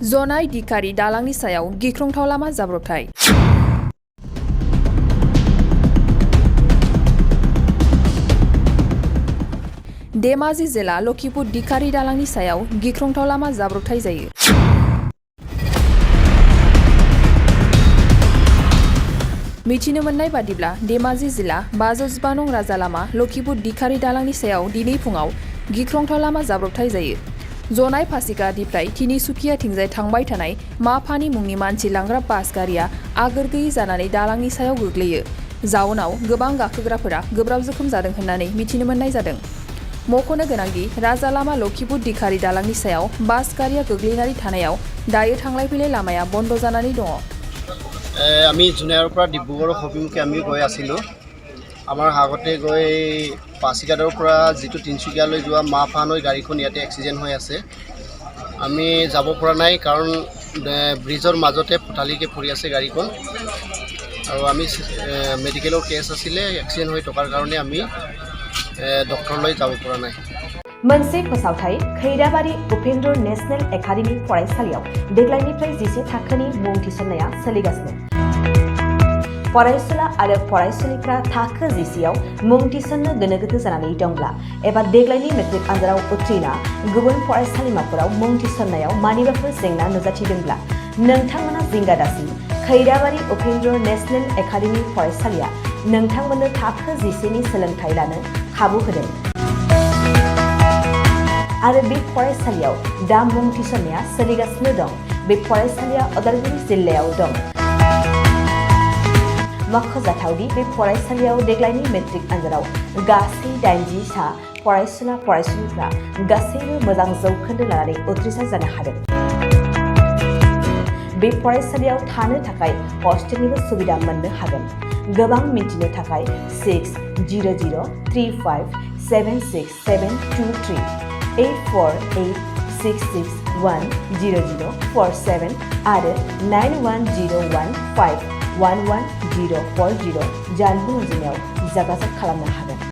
जनाय दिखारि दालांनि सायाव गिख्रंथाव लामा जाब्रबथाय। धेमाजि जिल्ला लखीपुर दिखारि दालांनि सायाव गिख्रंथाव लामा जाब्रबथाय जायो। मिथिनो मोननाय बादिब्ला धेमाजि जिल्ला 515 नं राजा लामा लखीपुर दिखारि दालांनि सायाव दिनै फुङाव गिख्रंथाव लामा जाब्रबथाय जायो। जनाय फासिकानिफ्राय तिनिसुकियाथिंजाय थांबाय थानाय मा फानि मुंनि मानसि लांग्रा बास गारिया आगोर गैयि जानानै दालांनि सायाव गोग्लैयो। जाउनाव गोबां गाखोग्राफोरा गोब्राब जोखोम जादों होननानै मिथिनो मोननाय जादों। मख'नो गोनांदि राजा लामा लखीपुर दिखारि दालांनि सायाव बास गारिया गोग्लैनानै थानायाव दायो थांलाय फैलाय लामाया बन्द जानानै दङ। আমি জুনাইৰ পৰা ডিব্ৰুগড় অভিমুখে আমি গৈ আছিলোঁ। আমাৰ আগতে গৈ পাছিঘাটৰ পৰা যিটো তিনিচুকীয়ালৈ যোৱা মাফানৈ গাড়ীখন ইয়াতে এক্সিডেণ্ট হৈ আছে। আমি যাব পৰা নাই কাৰণ ব্ৰিজৰ মাজতে ফুটালিকৈ পৰি আছে গাড়ীখন আৰু আমি মেডিকেলৰ কেছ আছিলে এক্সিডেণ্ট হৈ থকাৰ কাৰণে আমি ডক্টৰলৈ যাব পৰা নাই। मोनसे फोसावथाय खैराबारि उपेन्द्र नेशनेल एकाडेमी फरायसालियाव देग्लायनिफ्राय 10 थाखोनि मुं थिसननाया सोलिगासिनो। फरायसुला आरो फरायसुलिफ्रा थाखो 10आव मुं थिसननो गोनो गोथो जानानै दंब्ला एबा देग्लायनि मेट्रिक आनजादाव उथ्रिना गुबुन फरायसालिमाफोराव मुं थिसननायाव मानिबाफोर जेंना नुजाथिदोंब्ला नोंथांमोना जिंगा दासि खैराबारि उपेन्द्र नेशनेल एकाडेमी फरायसालिया नोंथांमोननो थाखो 10नि सोलोंथाय लानो खाबु होदों। आरो बे फरायसालियाव दा मुं थिसननाया सोलिगासिनो दं। बे फरायसालिया उदालगुरि जिल्लायाव दं। मख'जाथावदि बे फरायसालियाव देग्लायनि मेट्रिक आनजादाव गासै 80 सा फरायसुला फरायसुलिफ्रा गासैबो मोजां जौखोन्दो लानानै उथ्रिसार जानो हादों। बे फरायसालियाव थानो थाखाय हस्टेलनिबो सुबिदा मोननो हागोन। गोबां मिन्थिनो थाखाय 600035767223 8486610047 आरो 9101511040 जानबुं अनजिमायाव जगाजग खालामनो हागोन।